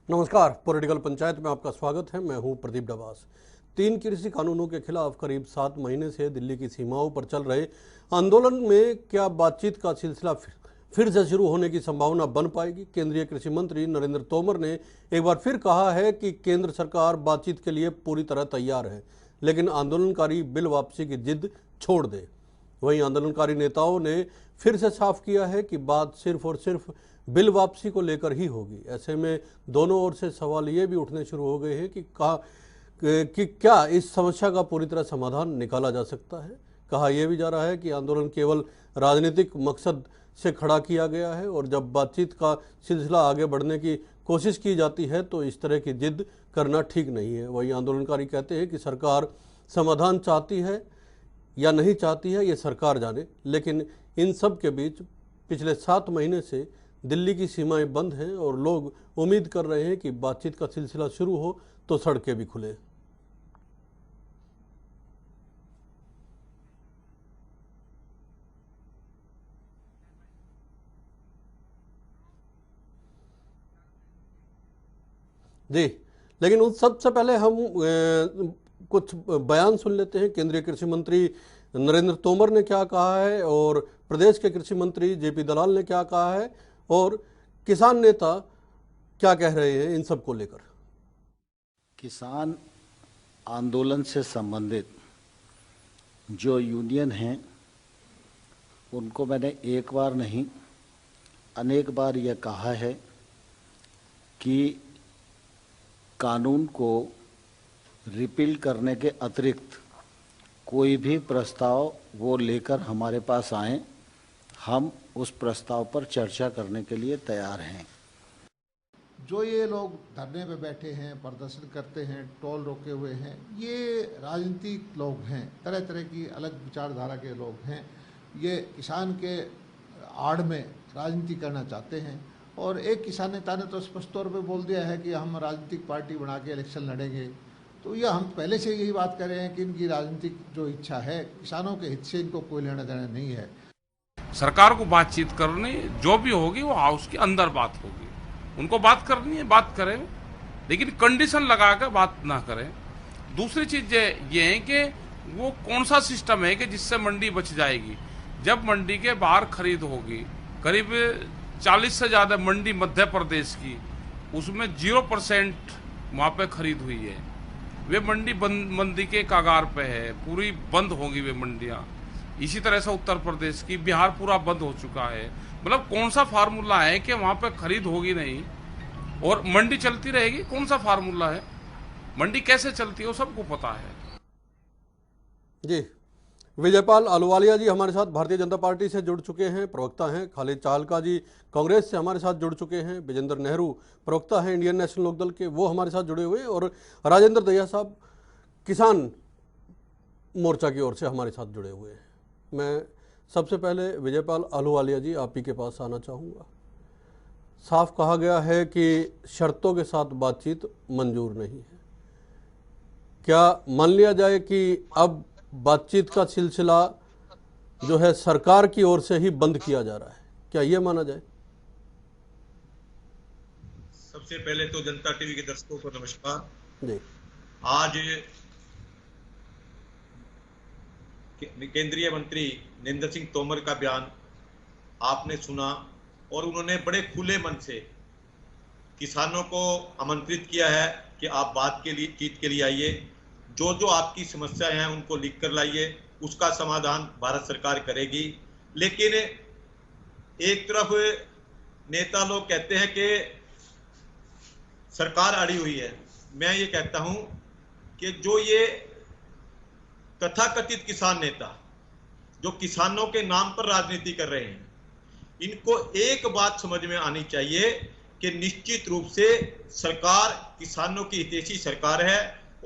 नमस्कार, पॉलिटिकल पंचायत में आपका स्वागत है। मैं हूं प्रदीप डबास। 3 कृषि कानूनों के खिलाफ करीब 7 महीने से दिल्ली की सीमाओं पर चल रहे आंदोलन में क्या बातचीत का सिलसिला फिर से शुरू होने की संभावना बन पाएगी? केंद्रीय कृषि मंत्री नरेंद्र तोमर ने एक बार फिर कहा है कि केंद्र सरकार बातचीत के लिए पूरी तरह तैयार है, लेकिन आंदोलनकारी बिल वापसी की जिद छोड़ दे। वहीं आंदोलनकारी नेताओं ने फिर से साफ किया है कि बात सिर्फ और सिर्फ बिल वापसी को लेकर ही होगी। ऐसे में दोनों ओर से सवाल ये भी उठने शुरू हो गए हैं कि क्या इस समस्या का पूरी तरह समाधान निकाला जा सकता है। कहा यह भी जा रहा है कि आंदोलन केवल राजनीतिक मकसद से खड़ा किया गया है और जब बातचीत का सिलसिला आगे बढ़ने की कोशिश की जाती है तो इस तरह की जिद करना ठीक नहीं है। वहीं आंदोलनकारी कहते हैं कि सरकार समाधान चाहती है या नहीं चाहती है ये सरकार जाने, लेकिन इन सब के बीच पिछले 7 महीने से दिल्ली की सीमाएं बंद हैं और लोग उम्मीद कर रहे हैं कि बातचीत का सिलसिला शुरू हो तो सड़कें भी खुले। जी, लेकिन उन सबसे पहले हम कुछ बयान सुन लेते हैं। केंद्रीय कृषि मंत्री नरेंद्र तोमर ने क्या कहा है और प्रदेश के कृषि मंत्री जेपी दलाल ने क्या कहा है और किसान नेता क्या कह रहे हैं इन सब को लेकर। किसान आंदोलन से संबंधित जो यूनियन हैं उनको मैंने एक बार नहीं अनेक बार यह कहा है कि कानून को रिपील करने के अतिरिक्त कोई भी प्रस्ताव वो लेकर हमारे पास आएं, हम उस प्रस्ताव पर चर्चा करने के लिए तैयार हैं। जो ये लोग धरने पे बैठे हैं, प्रदर्शन करते हैं, टोल रोके हुए हैं, ये राजनीतिक लोग हैं, तरह तरह की अलग विचारधारा के लोग हैं। ये किसान के आड़ में राजनीति करना चाहते हैं और एक किसान नेता ने तो स्पष्ट तौर पे बोल दिया है कि हम राजनीतिक पार्टी बना के इलेक्शन लड़ेंगे। तो यह हम पहले से यही बात कर रहे हैं कि इनकी राजनीतिक जो इच्छा है, किसानों के हित से इनको कोई लेना देना नहीं है। सरकार को बातचीत करनी जो भी होगी वो हाउस के अंदर बात होगी। उनको बात करनी है, बात करें, लेकिन कंडीशन लगाकर बात ना करें। दूसरी चीज ये है कि वो कौन सा सिस्टम है कि जिससे मंडी बच जाएगी। जब मंडी के बाहर खरीद होगी, करीब 40 से ज्यादा मंडी मध्य प्रदेश की, उसमें 0% वहां पे खरीद हुई है। वे मंडी मंदी के कागार पे है, पूरी बंद होंगी वे मंडियां। इसी तरह से उत्तर प्रदेश की, बिहार पूरा बंद हो चुका है। मतलब कौन सा फार्मूला है कि वहां पे खरीद होगी नहीं और मंडी चलती रहेगी? कौन सा फार्मूला है? मंडी कैसे चलती है वो सबको पता है। जी, विजयपाल आलूवालिया जी हमारे साथ भारतीय जनता पार्टी से जुड़ चुके हैं, प्रवक्ता हैं। खालिद चाहलका जी कांग्रेस से हमारे साथ जुड़ चुके हैं। विजेंद्र नेहरू प्रवक्ता हैं इंडियन नेशनल लोकदल के, वो हमारे साथ जुड़े हुए हैं। और राजेंद्र दहिया साहब किसान मोर्चा की ओर से हमारे साथ जुड़े हुए हैं। मैं सबसे पहले विजयपाल आलूवालिया जी आप ही के पास आना चाहूँगा। साफ कहा गया है कि शर्तों के साथ बातचीत मंजूर नहीं है। क्या मान लिया जाए कि अब बातचीत का सिलसिला जो है सरकार की ओर से ही बंद किया जा रहा है? क्या यह माना जाए? सबसे पहले तो जनता टीवी के दर्शकों को नमस्कार जी। आज केंद्रीय मंत्री नरेंद्र सिंह तोमर का बयान आपने सुना और उन्होंने बड़े खुले मन से किसानों को आमंत्रित किया है कि आप बात के लिए चीत के लिए आइए, जो जो आपकी समस्याएं हैं उनको लिख कर लाइए, उसका समाधान भारत सरकार करेगी। लेकिन एक तरफ नेता लोग कहते हैं कि सरकार अड़ी हुई है। मैं ये कहता हूं कि जो ये तथाकथित किसान नेता जो किसानों के नाम पर राजनीति कर रहे हैं, इनको एक बात समझ में आनी चाहिए कि निश्चित रूप से सरकार किसानों की हितैषी सरकार है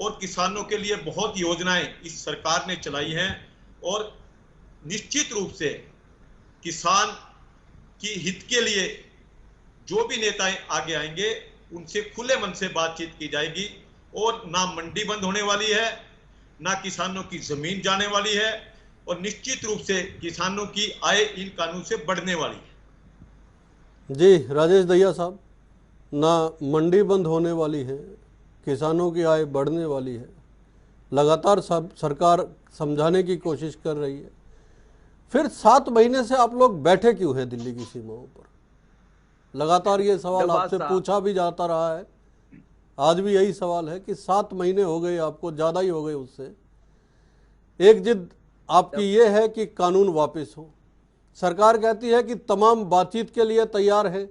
और किसानों के लिए बहुत योजनाएं इस सरकार ने चलाई हैं और निश्चित रूप से किसान की हित के लिए जो भी नेता आगे आएंगे उनसे खुले मन से बातचीत की जाएगी और ना मंडी बंद होने वाली है, ना किसानों की जमीन जाने वाली है और निश्चित रूप से किसानों की आय इन कानून से बढ़ने वाली है। जी, राजेश दहिया साहब। ना मंडी बंद होने वाली है, किसानों की आय बढ़ने वाली है, लगातार सरकार समझाने की कोशिश कर रही है, फिर 7 महीने से आप लोग बैठे क्यों हैं दिल्ली की सीमाओं पर? लगातार ये सवाल आपसे पूछा भी जाता रहा है, आज भी यही सवाल है कि 7 महीने हो गए आपको, ज़्यादा ही हो गए उससे। एक जिद आपकी ये है कि कानून वापस हो, सरकार कहती है कि तमाम बातचीत के लिए तैयार है,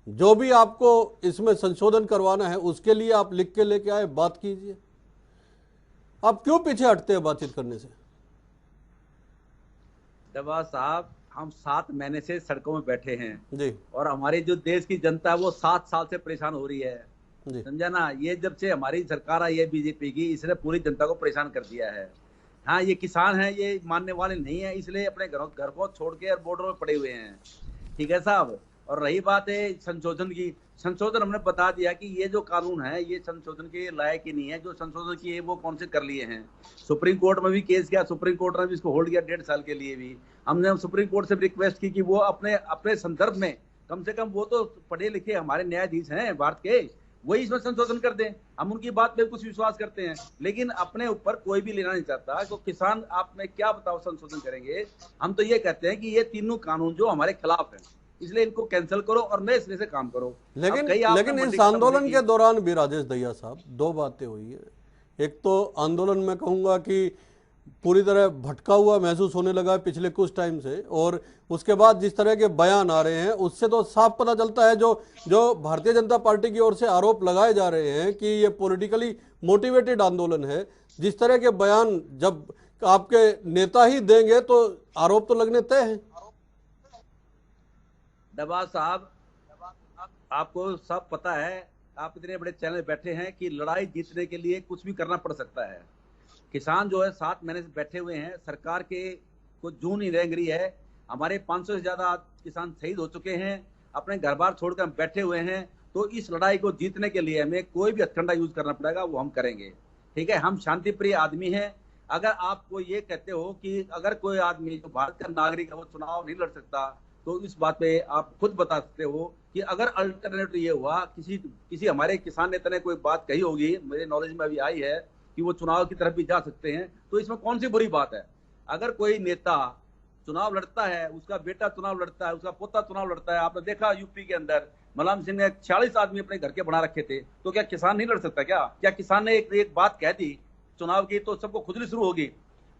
जो भी आपको इसमें संशोधन करवाना है उसके लिए आप लिख के लेके आए, बात कीजिए। आप क्यों पीछे हटते हैं बातचीत करने से? डब्बा साहब, हम 7 महीने से सड़कों में बैठे हैं जी, और हमारी जो देश की जनता है वो 7 साल से परेशान हो रही है, जी, समझा ना। ये जब से हमारी सरकार आई है बीजेपी की, इसने पूरी जनता को परेशान कर दिया है। हाँ, ये किसान हैं, ये मानने वाले नहीं है, इसलिए अपने घर को छोड़ के और बॉर्डर में पड़े हुए हैं, ठीक है साहब। और रही बात है संशोधन की, संशोधन हमने बता दिया कि ये जो कानून है ये संशोधन के लायक ही नहीं है। जो संशोधन किए वो कौन से कर लिए हैं, सुप्रीम कोर्ट में भी केस किया, सुप्रीम कोर्ट ने भी इसको होल्ड किया 1.5 साल के लिए भी। हमने सुप्रीम कोर्ट से भी रिक्वेस्ट की कि वो अपने संदर्भ में कम से कम, वो तो पढ़े लिखे हमारे न्यायाधीश हैं भारत के, वही इसमें संशोधन कर दें। हम उनकी बात पे कुछ विश्वास करते हैं, लेकिन अपने ऊपर कोई भी लेना नहीं चाहता। तो किसान आप में क्या बताओ संशोधन करेंगे? हम तो ये कहते हैं कि ये तीनों कानून जो हमारे खिलाफ है, इसलिए इनको कैंसिल करो और नए सिरे से काम करो। लेकिन इस आंदोलन के दौरान भी राजेश दहिया साहब 2 बातें हुई है। एक तो आंदोलन में कहूंगा कि पूरी तरह भटका हुआ महसूस होने लगा है पिछले कुछ टाइम से, और उसके बाद जिस तरह के बयान आ रहे हैं उससे तो साफ पता चलता है जो भारतीय जनता पार्टी की ओर से आरोप लगाए जा रहे हैं कि ये पॉलिटिकली मोटिवेटेड आंदोलन है। जिस तरह के बयान जब आपके नेता ही देंगे तो आरोप तो लगने तय है। डब्बा साहब, आपको सब पता है, आप इतने बड़े चैनल बैठे हैं कि लड़ाई जीतने के लिए कुछ भी करना पड़ सकता है। किसान जो है 7 महीने से बैठे हुए हैं, सरकार के को जून ही रेंग रही है। हमारे 500 से ज्यादा किसान शहीद हो चुके हैं, अपने घर बार छोड़कर हम बैठे हुए हैं। तो इस लड़ाई को जीतने के लिए हमें कोई भी हथकंडा यूज करना पड़ेगा, वो हम करेंगे, ठीक है। हम शांति प्रिय आदमी हैं। अगर आपको ये कहते हो कि अगर कोई आदमी जो भारत का नागरिक है वो चुनाव नहीं लड़ सकता, तो इस बात पे आप खुद बता सकते हो कि अगर अल्टरनेटिव ये हुआ, किसी हमारे किसान नेता ने कोई बात कही होगी, मेरे नॉलेज में अभी आई है कि वो चुनाव की तरफ भी जा सकते हैं, तो इसमें कौन सी बुरी बात है? अगर कोई नेता चुनाव लड़ता है, उसका बेटा चुनाव लड़ता है, उसका पोता चुनाव लड़ता है, आपने देखा यूपी के अंदर मलाम सिंह ने 46 आदमी अपने घर के बना रखे थे, तो क्या किसान नहीं लड़ सकता? क्या किसान ने एक बात कह दी चुनाव की तो सबको खुजली शुरू होगी?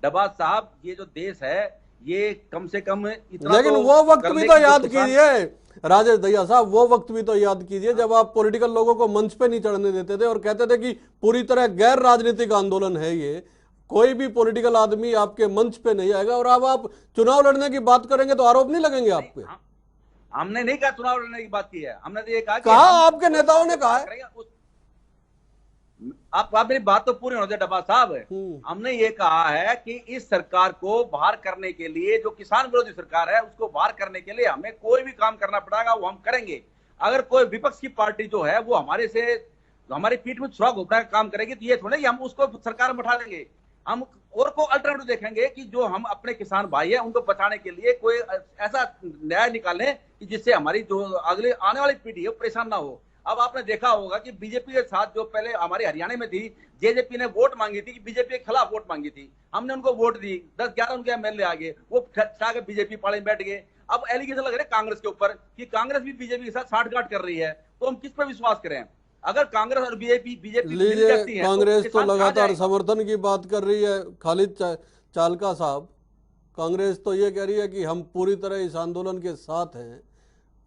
डब्बा साहब, ये जो देश है ये कम से कम इतना, लेकिन तो वो वक्त भी तो याद किसान... कीजिए राजेश दहिया साहब, वो वक्त भी तो याद कीजिए जब आप पॉलिटिकल लोगों को मंच पे नहीं चढ़ने देते थे और कहते थे कि पूरी तरह गैर राजनीतिक आंदोलन है ये, कोई भी पॉलिटिकल आदमी आपके मंच पे नहीं आएगा। और अब आप चुनाव लड़ने की बात करेंगे तो आरोप नहीं लगेंगे आप पे? हमने नहीं कहा चुनाव लड़ने की बात की है, हमने तो ये कहा आपके नेताओं ने कहा है। आप मेरी बात तो पूरी होने दे डब्बा साहब। हमने ये कहा है कि इस सरकार को बाहर करने के लिए, जो किसान विरोधी सरकार है उसको बाहर करने के लिए हमें कोई भी काम करना पड़ेगा, वो हम करेंगे। अगर कोई विपक्ष की पार्टी जो है वो हमारी पीठ में छुरा घोपने का काम करेगी, तो ये थोड़ा कि हम उसको सरकार में बैठा देंगे। हम और को अल्टरनेटिव देखेंगे कि जो हम अपने किसान भाई हैं उनको बचाने के लिए कोई ऐसा न्याय निकालें कि जिससे हमारी जो अगले आने वाली पीढ़ी है वो परेशान ना हो। अब आपने देखा होगा कि बीजेपी के साथ जो पहले हमारे हरियाणा में थी, जेजेपी ने वोट मांगी थी कि बीजेपी के खिलाफ वोट मांगी थी, हमने उनको वोट दी, 10-11 उनके एमएलए आ गए, वो के बीजेपी पाले में बैठ गए। अब एलिगेशन लग रहे हैं कांग्रेस के ऊपर कि कांग्रेस भी बीजेपी के साथ साठगांठ कर रही है, तो हम किस पर विश्वास करें? अगर कांग्रेस और बीजेपी लीजिए, कांग्रेस तो लगातार समर्थन की बात कर रही है। खालिद चालका साहब, कांग्रेस तो ये कह रही है कि हम पूरी तरह इस आंदोलन के साथ हैं।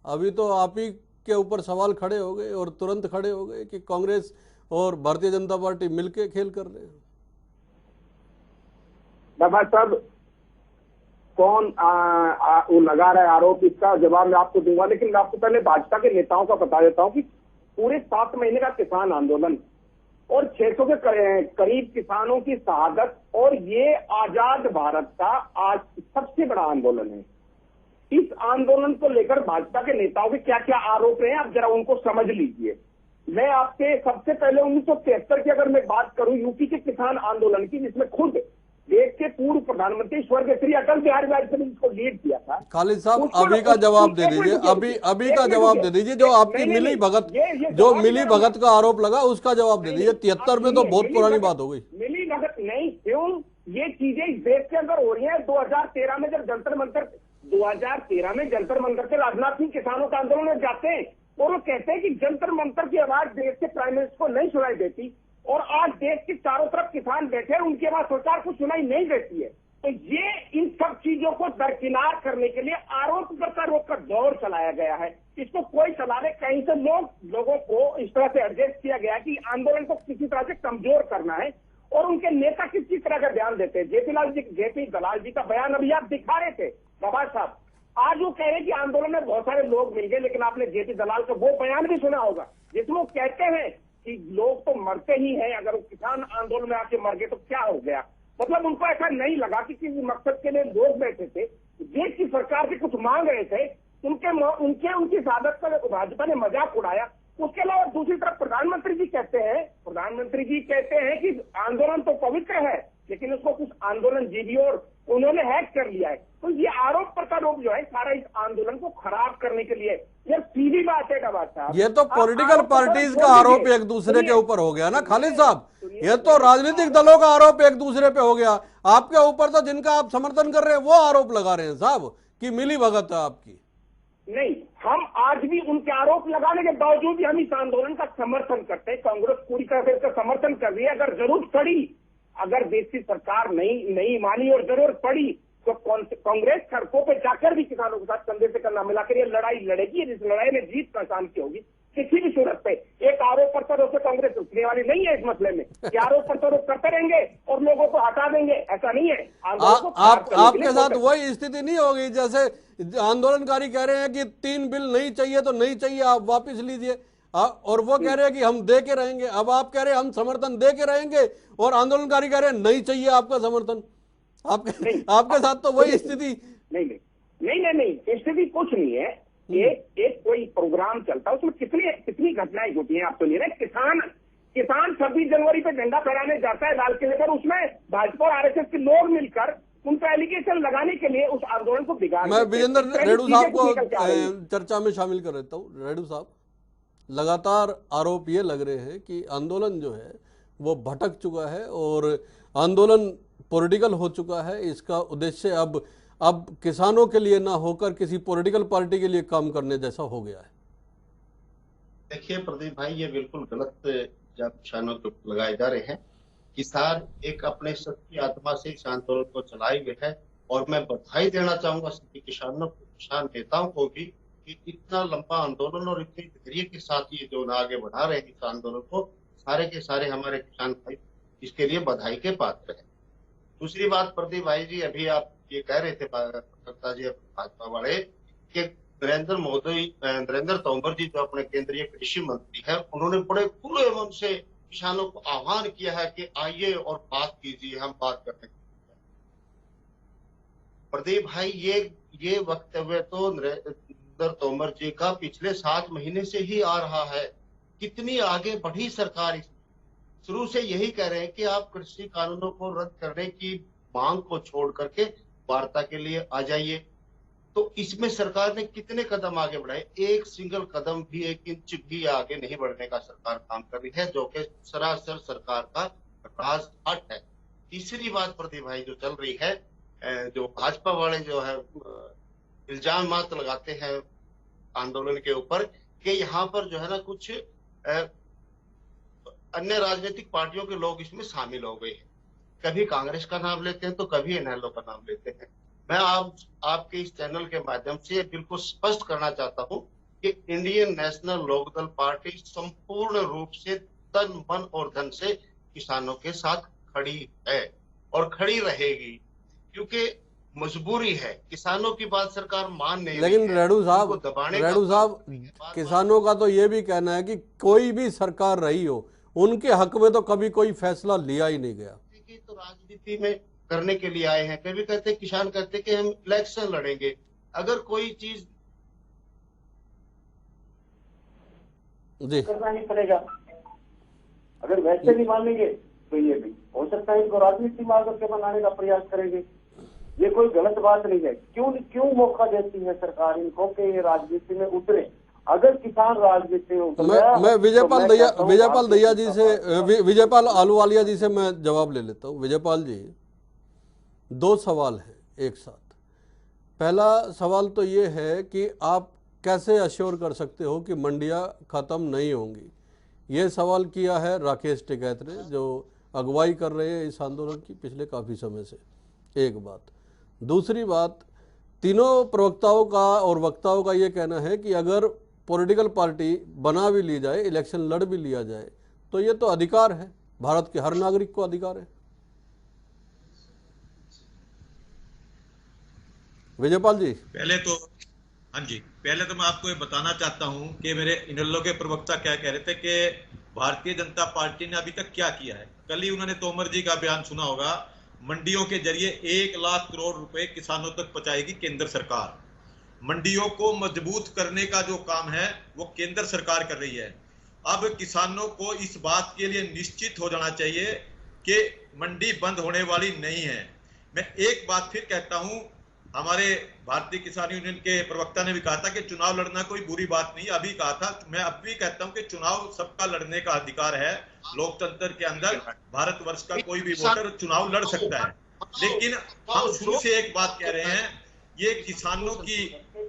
अभी तो आप ही के ऊपर सवाल खड़े हो गए और तुरंत खड़े हो गए कि कांग्रेस और भारतीय जनता पार्टी मिलकर खेल कर रहे हैं। डब्बा साहब, कौन वो लगा रहा है आरोप, इसका जवाब मैं आपको दूंगा, लेकिन मैं आपको पहले भाजपा के नेताओं का बता देता हूं कि पूरे 7 महीने का किसान आंदोलन और 600 के करीब किसानों की शहादत, और ये आजाद भारत का आज सबसे बड़ा आंदोलन है। इस आंदोलन को लेकर भाजपा के नेताओं के क्या क्या आरोप हैं, आप जरा उनको समझ लीजिए। मैं आपसे सबसे पहले 1973 की अगर मैं बात करूं यूपी के किसान आंदोलन की, जिसमें खुद देश के पूर्व प्रधानमंत्री स्वर्गीय श्री अटल बिहारी वाजपेयी ने इसको लीड किया था। खालिद साहब उसको- अभी का जवाब दे एक दीजिए, मिनट अभी रुकिए, अभी एक का मिनट जवाब रुकिए। दे दीजिए, जो आपकी नहीं, मिली नहीं, भगत, ये जो जवाब मिली मेरा- भगत का आरोप लगा उसका जवाब दे दीजिए। 73 में तो बहुत पुरानी बात हो गई। मिली भगत नहीं, क्यों ये चीजें इस देश के अंदर हो रही है। 2013 में जब जंतर मंतर 2013 में जंतर मंतर से राजनाथ सिंह किसानों के आंदोलन में जाते हैं और वो कहते हैं कि जंतर मंतर की आवाज देश के प्राइम मिनिस्टर को नहीं सुनाई देती, और आज देश के चारों तरफ किसान बैठे हैं, उनकी आवाज सरकार को सुनाई नहीं देती है। तो ये इन सब चीजों को दरकिनार करने के लिए आरोप प्रत्यारोप का दौर चलाया गया है। इसको कोई चला रहे, कहीं से लोगों को इस तरह से एडजस्ट किया गया कि आंदोलन को किसी तरह से कमजोर करना है, और उनके नेता किस तरह का ध्यान देते हैं। जेपी दलाल जी का बयान अभी आप दिखा रहे थे बाबा साहब, आज वो कह रहे हैं कि आंदोलन में बहुत सारे लोग मिल गए, लेकिन आपने जेपी दलाल का वो बयान भी सुना होगा जिसमें वो कहते हैं कि लोग तो मरते ही हैं, अगर वो किसान आंदोलन में आके मर गए तो क्या हो गया। मतलब उनको ऐसा नहीं लगा कि किसी मकसद के लिए लोग बैठे थे, देश की सरकार से कुछ मांग रहे थे, उनकी सादत का भाजपा ने मजाक उड़ाया। उसके अलावा दूसरी तरफ प्रधानमंत्री जी कहते हैं कि आंदोलन तो पवित्र है, लेकिन उसको कुछ आंदोलन जीवी और उन्होंने हैक कर लिया है। तो ये आरोप प्रत्यारोप जो है सारा इस आंदोलन को खराब करने के लिए, ये सीधी बात है डबा साहब। ये तो पॉलिटिकल पार्टीज का आरोप एक दूसरे के ऊपर हो गया ना खालिद साहब, ये तो राजनीतिक दलों का आरोप एक दूसरे पे हो गया। आपके ऊपर तो जिनका आप समर्थन कर रहे हैं वो आरोप लगा रहे हैं साहब कि मिली भगत है आपकी। नहीं, हम आज भी उनके आरोप लगाने के बावजूद भी हम इस आंदोलन का समर्थन करते हैं। कांग्रेस पूरी तरह से इसका समर्थन कर रही है। अगर जरूरत पड़ी, अगर देश की सरकार नहीं मानी और जरूरत पड़ी तो कांग्रेस सड़कों पे जाकर भी किसानों के साथ कंधे से कंधा मिलाकर ये लड़ाई लड़ेगी। इस लड़ाई में जीत पहचान की होगी किसी भी सूरत पे। एक आरोप प्रत्यारोप से कांग्रेस उठने वाली नहीं है इस मसले में कि आरोप प्रत्यारोप करते रहेंगे और लोगों को हटा देंगे, ऐसा नहीं है। आपके साथ वही स्थिति नहीं होगी जैसे आंदोलनकारी कह रहे हैं कि 3 बिल नहीं चाहिए तो नहीं चाहिए, आप वापस लीजिए, और वो कह रहे हैं कि हम दे के रहेंगे। अब आप कह रहे हैं हम समर्थन दे के रहेंगे और आंदोलनकारी कह रहे हैं नहीं चाहिए आपका समर्थन। आपके साथ तो वही स्थिति। नहीं, स्थिति कुछ नहीं है। एक कोई प्रोग्राम चलता है, उसमें कितनी घटनाएं होती हैं आप तो नहीं रहे। किसान 26 जनवरी पे झंडा फहराने जाता है लाल किले पर, उसमें भाजपा और आरएसएस के लोग मिलकर उनका एलिगेशन लगाने के लिए उस आंदोलन को बिगाड़। मैं विजेंद्र रेणु साहब को चर्चा में शामिल कर देता हूँ। रेणु साहब, लगातार आरोप ये लग रहे हैं कि आंदोलन जो है वो भटक चुका है और आंदोलन पॉलिटिकल हो चुका है। इसका उद्देश्य अब किसानों के लिए ना होकर किसी पॉलिटिकल पार्टी के लिए काम करने जैसा हो गया है। देखिए प्रदीप भाई, ये बिल्कुल गलत इल्जाम किसानों के ऊपर लगाए जा रहे हैं। किसान एक अपने सच्ची आत्मा से इस आंदोलन को चलाए हुए है, और मैं बधाई देना चाहूंगा सभी किसानों को, किसान नेताओं को भी कि इतना लंबा आंदोलन और इतनी धैर्य के साथ ये जो आगे बढ़ा रहे हैं इस आंदोलन को, सारे के सारे हमारे किसान भाई इसके लिए बधाई के पात्र हैं। दूसरी बात प्रदीप भाई जी, अभी आप ये कह रहे थे प्रवक्ता जी भाजपा वाले कि नरेंद्र तोमर जी जो अपने केंद्रीय कृषि मंत्री है, उन्होंने बड़े खुले मन से किसानों को आह्वान किया है कि आइए और बात कीजिए, हम बात करने। प्रदीप भाई, ये वक्तव्य तो नरेंद्र तोमर जी का पिछले 7 महीने से ही आ रहा है। कितनी आगे बढ़ी सरकार, शुरू से यही कह रहे हैं कि आप कृषि कानूनों को रद्द करने की मांग को छोड़ करके वार्ता के लिए आ जाइए। तो इसमें सरकार ने कितने कदम आगे बढ़ाए? एक सिंगल कदम भी, 1 इंच भी आगे नहीं बढ़ने का सरकार काम कर रही है, जो कि सरासर सरकार का राजघाट है। तीसरी बात प्रदीप भाई जो चल रही है, जो भाजपा वाले जो है इल्जाम लगाते हैं आंदोलन के ऊपर कि यहाँ पर जो है ना कुछ अन्य राजनीतिक पार्टियों के लोग इसमें शामिल हो गए हैं। कभी कांग्रेस का नाम लेते हैं तो कभी इनेलो का नाम लेते हैं। मैं आपके इस चैनल के माध्यम से बिल्कुल स्पष्ट करना चाहता हूं कि इंडियन नेशनल लोकदल पार्टी संपूर्ण रूप से तन मन और धन से किसानों के साथ खड़ी है और खड़ी रहेगी, क्योंकि मजबूरी है। किसानों की बात सरकार मान नहीं, लेकिन रेणु साहब किसानों का तो ये भी कहना है कि कोई भी सरकार रही हो उनके हक में तो कभी कोई फैसला लिया ही नहीं गया। तो राजनीति में करने के लिए आए हैं। कभी कहते किसान कहते कि हम इलेक्शन लड़ेंगे, अगर कोई चीज करना ही पड़ेगा। अगर वैसे नहीं मानेंगे तो ये भी हो सकता है इनको राजनीति मार्ग के बनाने का प्रयास करेंगे। ये कोई गलत बात नहीं है। क्यों मौका देती है सरकार इनको कि ये राजनीति में उतरे? अगर किसान राजनीति में उतर गया, मैं विजयपाल तो दैया विजयपाल दैया जी से विजयपाल आलूवालिया जी से मैं जवाब ले लेता हूँ। विजयपाल जी, दो सवाल हैं एक साथ। पहला सवाल तो ये है कि आप कैसे अश्योर कर सकते हो कि मंडियां खत्म नहीं होंगी? ये सवाल किया है राकेश टिकैत ने, जो अगुवाई कर रहे हैं इस आंदोलन की पिछले काफ़ी समय से। एक बात। दूसरी बात, तीनों प्रवक्ताओं का और वक्ताओं का ये कहना है कि अगर पॉलिटिकल पार्टी बना भी ली जाए, इलेक्शन लड़ भी लिया जाए, तो ये तो अधिकार है, भारत के हर नागरिक को अधिकार है। विजयपाल जी, पहले तो मैं आपको ये बताना चाहता हूं कि मेरे इनेलो के प्रवक्ता क्या कह रहे थे कि भारतीय जनता पार्टी ने अभी तक क्या किया है। कल ही उन्होंने तोमर जी का बयान सुना होगा, मंडियों के जरिए 1 लाख करोड़ रुपए किसानों तक पहुंचाएगी केंद्र सरकार। मंडियों को मजबूत करने का जो काम है वो केंद्र सरकार कर रही है। अब किसानों को इस बात के लिए निश्चित हो जाना चाहिए कि मंडी बंद होने वाली नहीं है। मैं एक बात फिर कहता हूं, हमारे भारतीय किसान यूनियन के प्रवक्ता ने भी कहा था कि चुनाव लड़ना कोई बुरी बात नहीं, अभी कहा था। मैं अब भी कहता हूं कि चुनाव सबका लड़ने का अधिकार है। लोकतंत्र के अंदर भारतवर्ष का कोई भी वोटर चुनाव लड़ सकता है। लेकिन हम शुरू से एक बात कह रहे हैं, ये किसानों की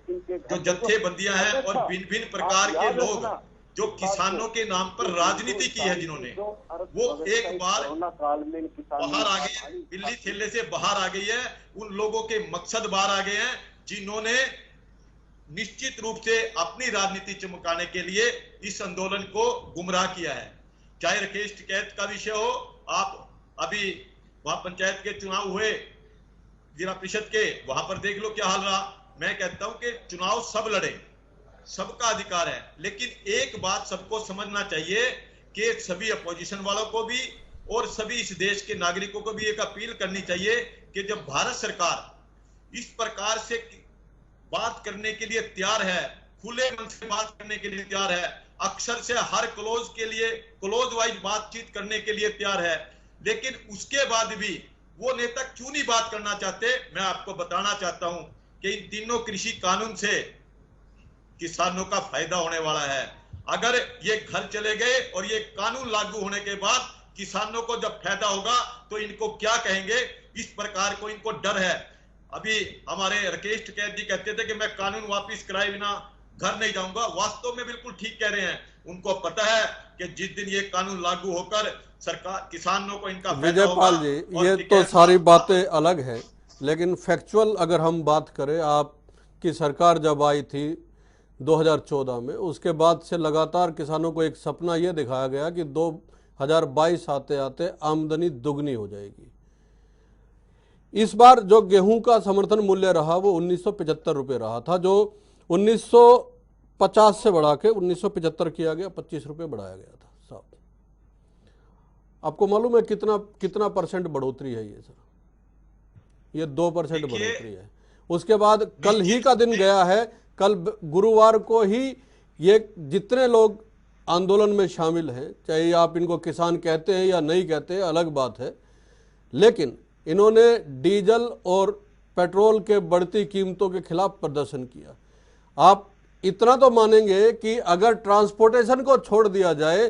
जो जत्थेबंदियां हैं और भिन्न भिन्न प्रकार के लोग जो किसानों के नाम पर राजनीति की है जिन्होंने, वो एक बार बाहर आ गए, बिल्ली थैले से बाहर आ गई है। उन लोगों के मकसद बाहर आ गए हैं जिन्होंने निश्चित रूप से अपनी राजनीति चमकाने के लिए इस आंदोलन को गुमराह किया है। चाहे राकेश टिकैत का विषय हो, आप अभी वहां पंचायत के चुनाव हुए जिला परिषद के, वहां पर देख लो क्या हाल रहा। मैं कहता हूं कि चुनाव सब लड़े, सबका अधिकार है, लेकिन एक बात सबको समझना चाहिए कि सभी अपोजिशन वालों को भी और सभी इस देश के नागरिकों को भी एक अपील करनी चाहिए कि जब भारत सरकार इस प्रकार से बात करने के लिए तैयार है, खुले मन से बात करने के लिए तैयार है, अक्सर से हर क्लोज के लिए क्लोज वाइज बातचीत करने के लिए तैयार है, लेकिन उसके बाद भी वो नेता क्यों नहीं बात करना चाहते? मैं आपको बताना चाहता हूं कि इन तीनों कृषि कानून से किसानों का फायदा होने वाला है। अगर ये घर चले गए और ये कानून लागू होने के बाद किसानों को जब फायदा होगा तो इनको क्या कहेंगे? इस प्रकार को इनको डर है। अभी हमारे राकेश टिकैत जी कहते थे कि मैं कानून वापस कराए बिना घर नहीं जाऊंगा। वास्तव में बिल्कुल ठीक कह रहे हैं। उनको पता है कि जिस दिन ये कानून लागू होकर सरकार किसानों को इनका फायदा होगा। विजयपाल जी, ये तो सारी बातें अलग है, लेकिन फैक्चुअल अगर हम बात करें, आपकी सरकार जब आई थी 2014 में, उसके बाद से लगातार किसानों को एक सपना यह दिखाया गया कि 2022 आते आते आमदनी दुगनी हो जाएगी। इस बार जो गेहूं का समर्थन मूल्य रहा वो 1975 रुपये रहा था, जो 1950 से बढ़ा के 1975 किया गया, 25 रुपये बढ़ाया गया था साहब। आपको मालूम है कितना परसेंट बढ़ोतरी है ये सर? ये 2% बढ़ोतरी है। उसके बाद कल ही का दिन गया है, कल गुरुवार को ही ये जितने लोग आंदोलन में शामिल हैं, चाहे आप इनको किसान कहते हैं या नहीं कहते, अलग बात है, लेकिन इन्होंने डीजल और पेट्रोल के बढ़ती कीमतों के खिलाफ प्रदर्शन किया। आप इतना तो मानेंगे कि अगर ट्रांसपोर्टेशन को छोड़ दिया जाए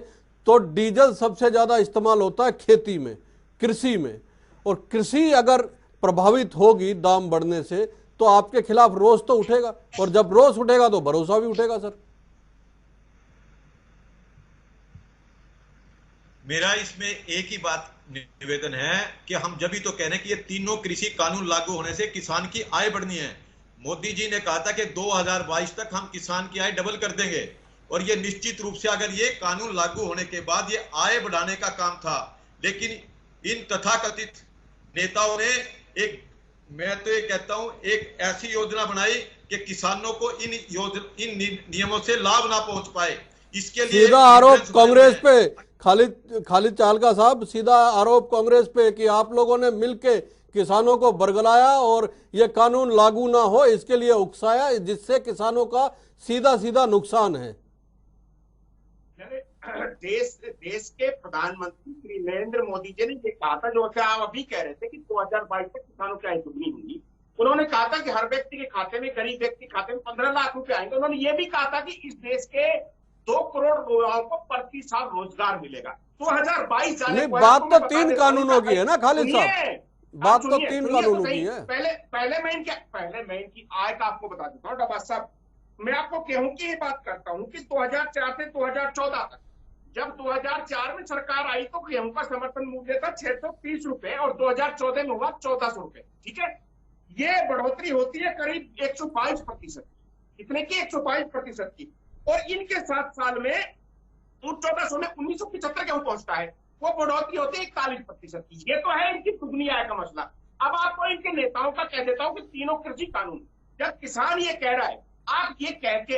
तो डीजल सबसे ज़्यादा इस्तेमाल होता है खेती में, कृषि में, और कृषि अगर प्रभावित होगी दाम बढ़ने से तो आपके खिलाफ रोष तो उठेगा, और जब रोष उठेगा तो भरोसा भी उठेगा सर। मेरा इसमें एक ही बात निवेदन है कि हम जब भी तो कह रहे हैं कि ये तीनों कृषि कानून लागू होने से किसान की आय बढ़नी है। मोदी जी ने कहा था कि 2022 तक हम किसान की आय डबल कर देंगे, और ये निश्चित रूप से अगर ये कानून लागू होने के बाद ये आय बढ़ाने का काम था, लेकिन इन तथाकथित नेताओं ने मैं तो ये कहता हूं एक ऐसी योजना बनाई कि किसानों को इन नियमों से लाभ ना पहुंच पाए। इसके लिए सीधा आरोप कांग्रेस पे, खालिद चालका साहब, सीधा आरोप कांग्रेस पे कि आप लोगों ने मिलके किसानों को बरगलाया और ये कानून लागू ना हो इसके लिए उकसाया, जिससे किसानों का सीधा सीधा नुकसान है। देश के प्रधानमंत्री श्री नरेंद्र मोदी जी ने ये कहा था, जो आप अभी कह रहे थे कि 2022 तक किसानों की आय दुगनी होगी। उन्होंने कहा था कि हर व्यक्ति के खाते में, गरीब व्यक्ति के खाते में 15 लाख रुपए आएंगे। उन्होंने ये भी कहा था कि इस देश के 2 करोड़ युवाओं को प्रति साल रोजगार मिलेगा। 2022 जाने को बात तो 3 कानूनों की है ना खालिद साहब, बात तो 3 कानूनों की है। पहले मैं इनकी आय का आपको बता देता हूँ डब्बा साहब। मैं आपको गेहूं की ही बात करता हूँ कि 2004 से 2014 तक, जब 2004 में सरकार आई तो गेहूं का समर्थन मूल्य था 630 रुपए और 2014 में हुआ 1400 रुपए। ठीक है, ये बढ़ोतरी होती है करीब 122%, कितने की? 122% की। और इनके 7 साल में 1400 में 1975 गेहूं पहुंचता है, वो बढ़ोतरी होती है 41% की। ये तो है इनकी दुगनी आय का मसला। अब आपको इनके नेताओं का कह देता हूं कि तीनों कृषि कानून, जब किसान ये कह रहा है, आप ये कह के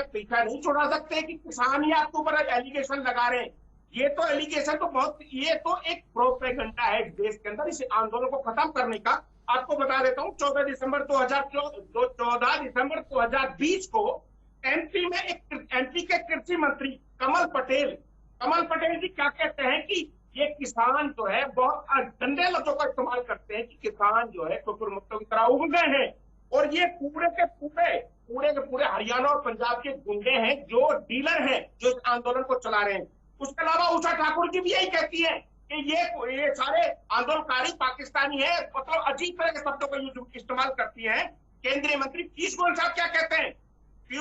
पीछा नहीं छुड़ा सकते कि किसान ही आपके ऊपर एलिगेशन लगा रहे हैं। ये तो एलिगेशन तो ये तो एक प्रोपेगेंडा है देश के अंदर इस आंदोलन को खत्म करने का। आपको बता देता हूँ 14 दिसंबर 2020 को एमपी के कृषि मंत्री कमल पटेल जी क्या कहते हैं कि ये किसान जो है बहुत डंडे लफ्जों का इस्तेमाल करते हैं कि किसान जो है कुकुर मुक्तों की तरह उग गए हैं, और ये पूरे के पूरे हरियाणा और पंजाब के गुंडे हैं, जो डीलर हैं, जो इस आंदोलन को चला रहे हैं। उसके अलावा उषा ठाकुर जी भी यही कहती है कि ये सारे आंदोलनकारी पाकिस्तानी है, मतलब अजीब तरह के शब्दों का इस्तेमाल करती हैं। केंद्रीय मंत्री पीयूष गोयल साहब क्या कहते हैं? कि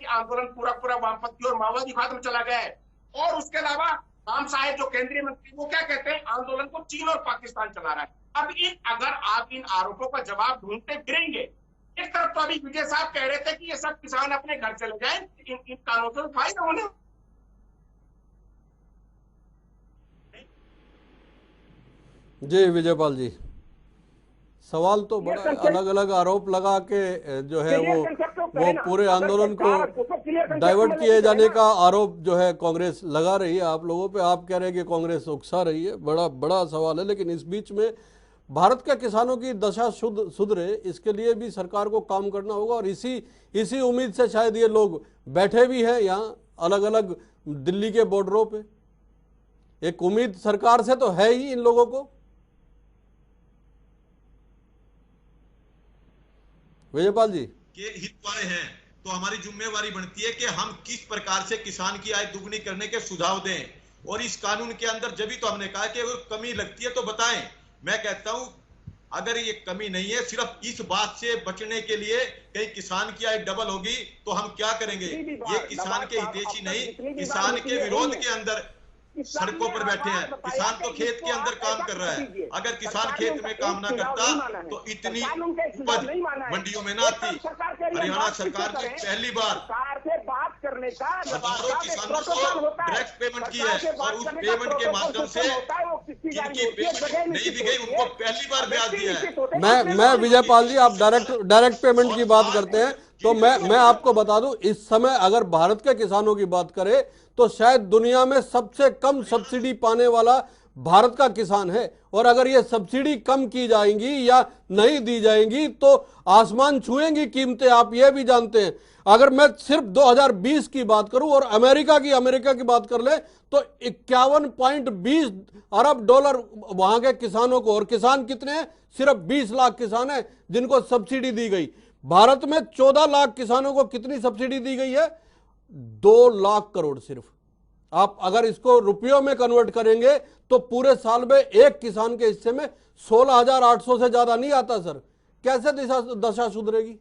आंदोलन पूरा वामपंथी और माओवादी खाते में चला गया है। और उसके अलावा राम साहेब जो केंद्रीय मंत्री, वो क्या कहते हैं? आंदोलन को चीन और पाकिस्तान चला रहा है। अब अगर आप इन आरोपों का जवाब ढूंढते गिरेंगे, एक तरफ तो अभी विजय साहब कह रहे थे कि ये सब किसान अपने घर चले जाएं, इन कानूनों से फायदा होने। जी विजयपाल जी, सवाल तो बड़ा अलग अलग आरोप लगा के जो है वो पूरे आंदोलन को डाइवर्ट किए जाने का आरोप जो है कांग्रेस लगा रही है आप लोगों पे। आप कह रहे हैं कि कांग्रेस उकसा रही है, बड़ा सवाल है। लेकिन इस बीच में भारत के किसानों की दशा सुधरे, इसके लिए भी सरकार को काम करना होगा। और इसी उम्मीद से शायद ये लोग बैठे भी हैं यहाँ अलग अलग दिल्ली के बॉर्डरों पे। एक उम्मीद सरकार से तो है ही इन लोगों को। विजयपाल जी के हित वाले हैं, तो हमारी जिम्मेवारी बनती है कि हम किस प्रकार से किसान की आय दुगनी करने के सुझाव दें। और इस कानून के अंदर जब भी तो हमने कहा कि अगर कमी लगती है तो बताएं। मैं कहता हूं अगर ये कमी नहीं है, सिर्फ इस बात से बचने के लिए कहीं किसान की आय डबल होगी तो हम क्या करेंगे? ये किसान के हितैषी नहीं, किसान के विरोध के अंदर सड़कों पर बैठे हैं। किसान तो खेत के अंदर काम कर रहा है। अगर किसान खेत में काम ना करता तो इतनी उपज मंडियों में ना आती। हरियाणा सरकार ने पहली बार हजारों किसानों को डायरेक्ट पेमेंट की है, और उस पेमेंट के माध्यम से जिनकी पेमेंट नहीं भी गई उनको पहली बार ब्याज दिया है। मैं विजयपाल जी, आप डायरेक्ट पेमेंट की बात करते हैं तो मैं आपको बता दूं, इस समय अगर भारत के किसानों की बात करें तो शायद दुनिया में सबसे कम सब्सिडी पाने वाला भारत का किसान है। और अगर ये सब्सिडी कम की जाएंगी या नहीं दी जाएंगी तो आसमान छुएंगी कीमतें, आप ये भी जानते हैं। अगर मैं सिर्फ 2020 की बात करूं और अमेरिका की बात कर ले तो 51.20 अरब डॉलर वहां के किसानों को, और किसान कितने हैं? सिर्फ 20 लाख किसान हैं जिनको सब्सिडी दी गई। भारत में 14 लाख किसानों को कितनी सब्सिडी दी गई है? 2 लाख करोड़ सिर्फ। आप अगर इसको रुपयों में कन्वर्ट करेंगे तो पूरे साल में एक किसान के हिस्से में 16,800 से ज्यादा नहीं आता सर। कैसे दशा सुधरेगी?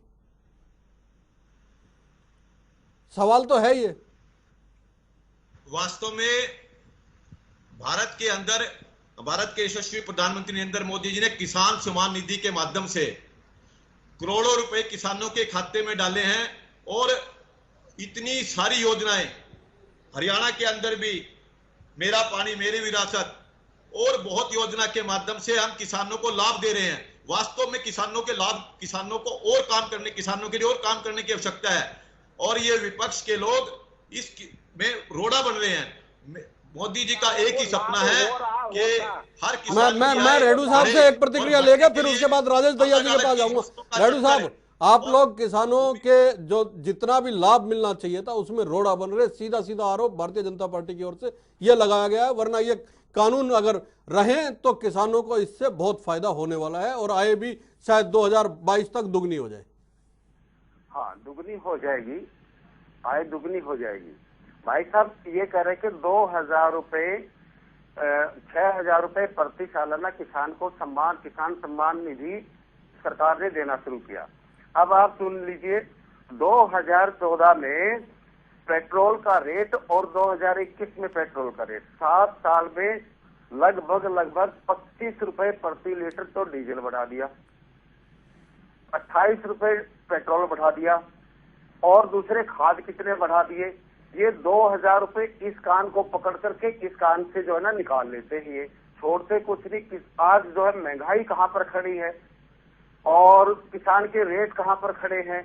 सवाल तो है ये। वास्तव में भारत के अंदर भारत के यशस्वी प्रधानमंत्री नरेंद्र मोदी जी ने किसान सम्मान निधि के माध्यम से करोड़ों रुपए किसानों के खाते में डाले हैं। और इतनी सारी योजनाएं हरियाणा के अंदर भी, मेरा पानी मेरी विरासत और बहुत योजना के माध्यम से हम किसानों को लाभ दे रहे हैं। वास्तव में किसानों के लाभ, किसानों को और काम करने, किसानों के लिए और काम करने की आवश्यकता है। और ये विपक्ष के लोग इस में रोड़ा बन रहे हैं। मोदी जी का एक ही सपना है कि हर किसान मैं रेडू साहब से एक प्रतिक्रिया लेके फिर उसके बाद राजेश दहिया जी के पास जाऊंगा। रेडू साहब, आप लोग किसानों के जो जितना भी लाभ मिलना चाहिए था उसमें रोड़ा बन रहे, सीधा सीधा आरोप भारतीय जनता पार्टी की ओर से यह लगाया गया है। वरना ये कानून अगर रहे तो किसानों को इससे बहुत फायदा होने वाला है और आय भी शायद 2022 तक दुगनी हो जाए। हाँ, दुगनी हो जाएगी, आय दुगनी हो जाएगी। भाई साहब ये कह रहे कि 2000 रुपये 6000 रुपये प्रति सालाना किसान सम्मान निधि सरकार ने देना शुरू किया। अब आप सुन लीजिए, 2014 में पेट्रोल का रेट और 2021 में पेट्रोल का रेट 7 साल में लगभग 25 रुपए प्रति लीटर तो डीजल बढ़ा दिया, 28 रुपए पेट्रोल बढ़ा दिया और दूसरे खाद कितने बढ़ा दिए। ये 2000 रुपए इस कान को पकड़ करके इस कान से जो है ना निकाल लेते हैं, ये छोड़ते कुछ नहीं। आज जो है महंगाई कहाँ पर खड़ी है और किसान के रेट कहाँ पर खड़े हैं,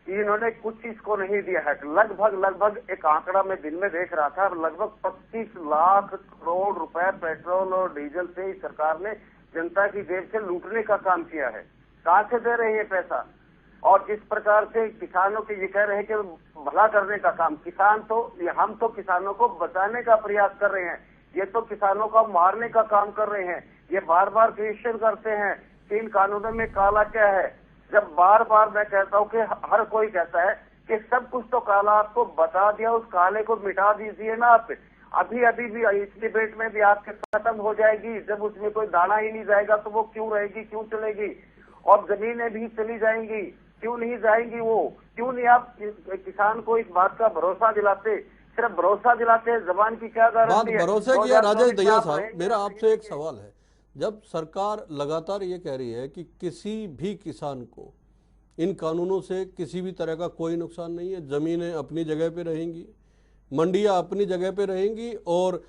इन्होंने कुछ इसको नहीं दिया है। लगभग एक आंकड़ा मैं दिन में देख रहा था, लगभग 25 लाख करोड़ रुपए पेट्रोल और डीजल से इस सरकार ने जनता की जेब से लूटने का काम किया है। कहाँ से दे रहे हैं पैसा? और जिस प्रकार से किसानों के ये कह रहे हैं कि भला करने का काम, हम तो किसानों को बचाने का प्रयास कर रहे हैं, ये तो किसानों को मारने का काम कर रहे हैं। ये बार बार क्वेश्चन करते हैं कि इन कानूनों में काला क्या है। जब बार बार मैं कहता हूँ कि हर कोई कहता है कि सब कुछ तो काला आपको बता दिया, उस काले को मिटा दीजिए ना आप। अभी भी इस डिबेट में भी आपके खत्म हो जाएगी। जब उसमें कोई दाना ही नहीं जाएगा तो वो क्यों रहेगी, क्यों चलेगी? और जमीनें भी चली जाएंगी, क्यों नहीं जाएंगी वो? क्यों नहीं आप किसान को इस बात का भरोसा दिलाते? सिर्फ भरोसा दिलाते, जबान की क्या गारंटी है? भरोसे की है। राजेश दहिया साहब, मेरा आपसे एक सवाल है, जब सरकार लगातार ये कह रही है कि किसी भी किसान को इन कानूनों से किसी भी तरह का कोई नुकसान नहीं है, जमीनें अपनी जगह पे रहेंगी, मंडियां अपनी जगह पे रहेंगी और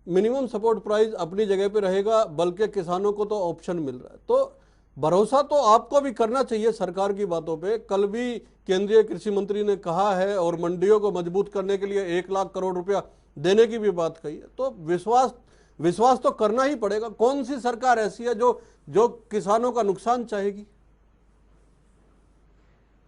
मिनिमम सपोर्ट प्राइस अपनी जगह पे रहेगा, बल्कि किसानों को तो ऑप्शन मिल रहा है, तो भरोसा तो आपको भी करना चाहिए सरकार की बातों पे। कल भी केंद्रीय कृषि मंत्री ने कहा है और मंडियों को मजबूत करने के लिए 1 लाख करोड़ रुपया देने की भी बात कही है, तो विश्वास तो करना ही पड़ेगा। कौन सी सरकार ऐसी है जो किसानों का नुकसान चाहेगी?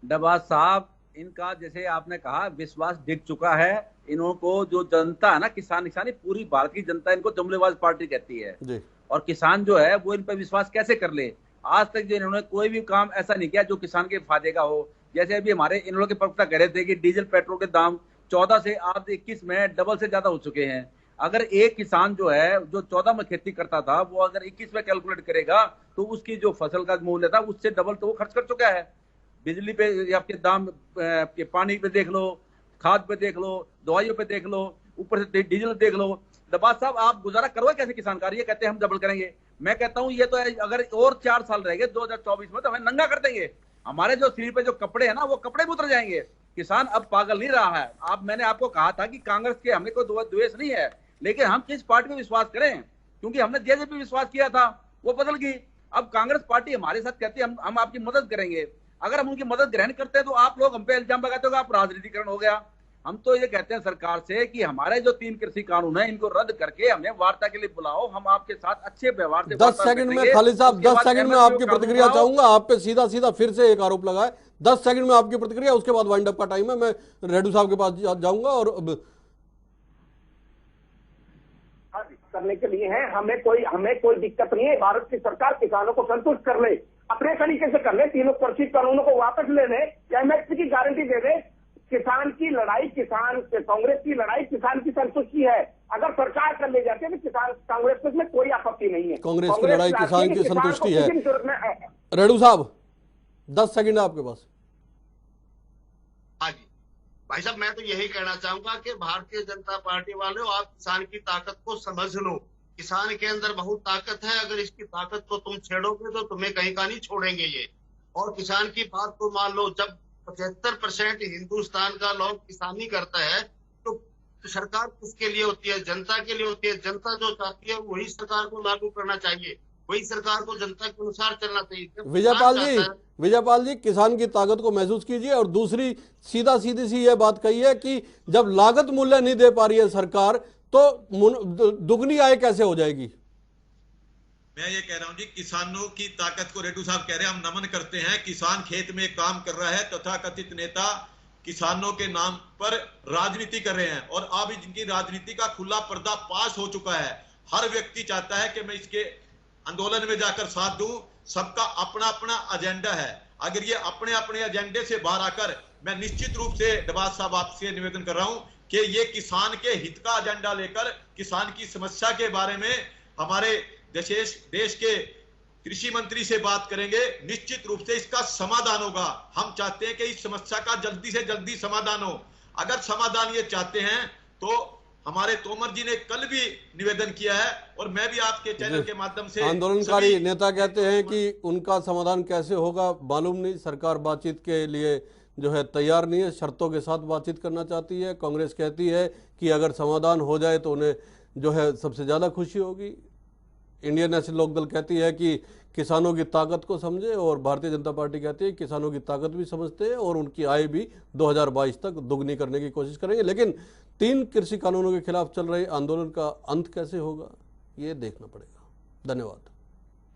डबास साहब, इनका जैसे आपने कहा विश्वास दिख चुका है। इन्हों को जो जनता है ना, किसान पूरी भारत की जनता इनको जुमलेबाज पार्टी कहती है जी। और किसान जो है वो इन पर विश्वास कैसे कर ले? आज तक जो इन्होंने कोई भी काम ऐसा नहीं किया जो किसान के फायदे का हो। जैसे अभी हमारे इन लोगों के प्रवक्ता कह रहे थे कि डीजल पेट्रोल के दाम 14 से आज 21 में डबल से ज्यादा हो चुके हैं। अगर एक किसान जो है जो 14 में खेती करता था वो अगर 21 में कैलकुलेट करेगा तो उसकी जो फसल का मूल्य था उससे डबल तो वो खर्च कर चुका है। बिजली पे आपके दाम, आपके पानी पे देख लो, खाद पे देख लो, दवाइयों पे देख लो, ऊपर से डीजल देख लो। दबाज साहब, आप गुजारा करोगे कैसे किसान का? ये कहते हैं हम डबल करेंगे। मैं कहता हूं ये तो अगर और 4 साल रहेंगे 2024 में तो हमें नंगा कर देंगे। हमारे जो शरीर पे जो कपड़े हैं ना वो कपड़े भी उतर जाएंगे। किसान अब पागल नहीं रहा है। मैंने आपको कहा था कि कांग्रेस के हमें कोई द्वेष नहीं है, लेकिन हम किस पार्टी में विश्वास करें? क्योंकि हमने जेजेपी विश्वास किया था, वो बदल गई। अब कांग्रेस पार्टी हमारे साथ कहती है हम आपकी मदद करेंगे। अगर हम उनकी मदद ग्रहण करते हैं तो आप लोग हम पे इल्जाम लगाते हो आप राजनीतिकरण हो गया। हम तो ये कहते हैं सरकार से कि हमारे जो 3 कृषि कानून है इनको रद्द करके हमें वार्ता के लिए बुलाओ, हम आपके साथ अच्छे व्यवहार से 10 सेकंड में खालिद साहब, 10 सेकंड में आपकी प्रतिक्रिया चाहूंगा। आप पे सीधा फिर से एक आरोप लगा है, 10 सेकंड में आपकी प्रतिक्रिया, उसके बाद वाइंड अप का टाइम है। मैं रेड्डू साहब के पास जाऊंगा और करने के लिए है। हमें कोई दिक्कत नहीं है। भारत की सरकार किसानों को संतुष्ट कर ले, अपने तरीके से कर ले, 3 कृषि कानूनों को वापस ले ले, एमएसपी की गारंटी दे दे। किसान की लड़ाई, कांग्रेस की लड़ाई किसान की संतुष्टि है। अगर सरकार कर ले जाती है तो किसान, कांग्रेस को इसमें कोई आपत्ति नहीं है। कांग्रेस की लड़ाई किसान की संतुष्टि है। रेड्डू साहब 10 सेकंड आपके पास। हाँ जी भाई साहब, मैं तो यही कहना चाहूंगा कि भारतीय जनता पार्टी वालों, आप किसान की ताकत को समझ लो। किसान के अंदर बहुत ताकत है। अगर इसकी ताकत को तुम छेड़ोगे तो तुम्हें कहीं का नहीं छोड़ेंगे ये। और किसान की बात को मान लो, जब 75% हिंदुस्तान का लोग किसानी करता है तो सरकार किसके लिए होती है? जनता के लिए होती है। जनता जो चाहती है वही सरकार को लागू करना चाहिए, वही सरकार को जनता के अनुसार चलना चाहिए। विजयपाल जी, किसान की ताकत को महसूस कीजिए। और दूसरी सीधी सी यह बात कही है कि जब लागत मूल्य नहीं दे पा रही है सरकार तो दुगनी आय कैसे हो जाएगी? मैं ये कह रहा हूं जी, किसानों की ताकत को रेड्डू साहब कह रहे हैं, हम नमन करते हैं। किसान खेत में काम कर रहा है, तथाकथित नेता किसानों के नाम पर राजनीति कर रहे हैं और अब जिनकी राजनीति का खुला पर्दा पास हो चुका है। हर व्यक्ति चाहता है कि मैं इसके आंदोलन में जाकर साथ दूं। सबका अपना अपना एजेंडा है। अगर ये अपने अपने एजेंडे से बाहर आकर, मैं निश्चित रूप से डबास साहब आपसे निवेदन कर रहा हूं कि ये किसान के हित का एजेंडा लेकर किसान की समस्या के बारे में हमारे देश के कृषि मंत्री से बात करेंगे, निश्चित रूप से इसका समाधान होगा। हम चाहते हैं कि इस समस्या का जल्दी से जल्दी समाधान हो। अगर समाधान ये चाहते हैं तो हमारे तोमर जी ने कल भी निवेदन किया है और मैं भी आपके चैनल के माध्यम से, आंदोलनकारी नेता कहते हैं कि उनका समाधान कैसे होगा मालूम नहीं। सरकार बातचीत के लिए जो है तैयार नहीं है, शर्तों के साथ बातचीत करना चाहती है। कांग्रेस कहती है कि अगर समाधान हो जाए तो उन्हें जो है सबसे ज़्यादा खुशी होगी। इंडियन नेशनल लोकदल कहती है कि किसानों की ताकत को समझे और भारतीय जनता पार्टी कहती है किसानों की ताकत भी समझते हैं और उनकी आय भी 2022 तक दुगनी करने की कोशिश करेंगे। लेकिन 3 कृषि कानूनों के खिलाफ चल रहे आंदोलन का अंत कैसे होगा, ये देखना पड़ेगा। धन्यवाद।